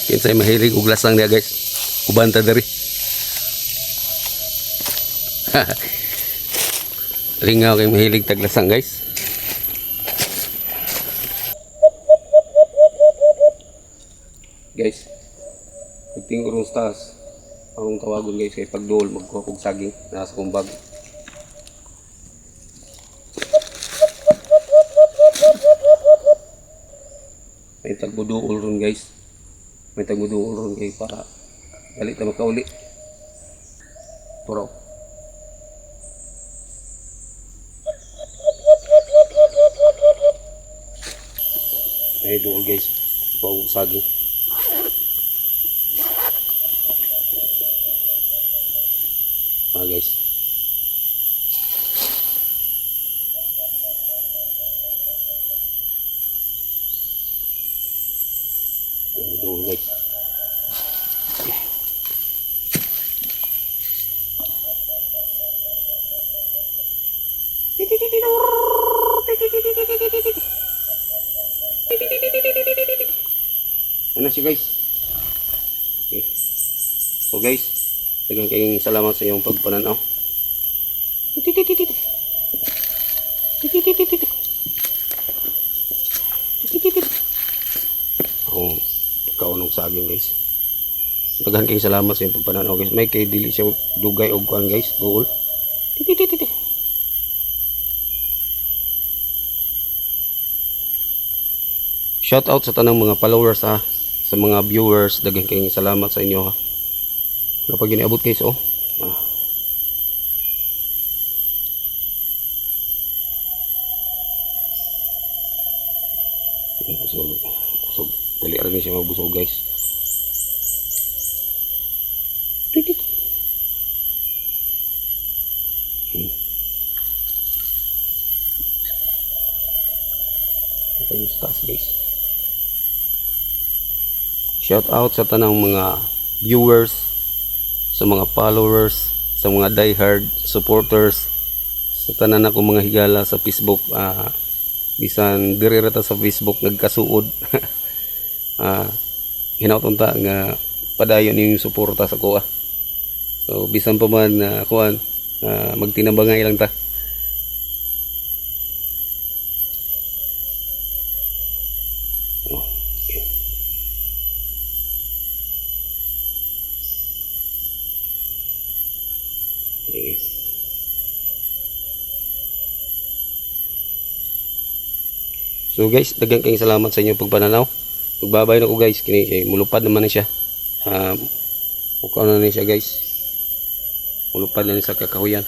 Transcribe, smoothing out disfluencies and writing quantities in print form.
Kinsay mahilig og lasang niya guys. Ubanta diri. Lingaw kay mahilig taglasang guys. Guys, pagtingurong taas, ang tawagon guys kay pagduol magkuha kog saging nasa kumbag. May tagbuduol ron guys. May tagbuduol ron kay para dali ta makauli. Turo. May duol guys. Pag saging. Guys. Duol guys. Ano siya guys? Okay. So guys, daghang kayong salamat sa iyong pagpananaw. Akong kaunog saging guys. Daghang kayong salamat sa iyong pagpananaw guys. May kay dili siya dugay og kuan guys, duol. Shout out sa tanang mga followers ha, sa mga viewers, daghang kayong salamat sa inyo ha. Wala pa giniabot guys oh. Busog. Dali rin siya magbusog guys. Apa yung stars guys. Shout out sa tanang mga viewers, sa mga followers, sa mga diehard supporters, sa tanan ako mga higala sa Facebook. Bisan diri rata sa Facebook nagkasuod. Hinauton ta nga padayon yung suporta sa kuha. So bisan pa man kuan magtinabangay lang ta. So guys, daghang kayong salamat sa inyong pagpananaw. Magbabay na ko guys, kini kay mulupad naman na siya. Mukaw na ni siya guys. Mulupad na ni sa kakahuyan.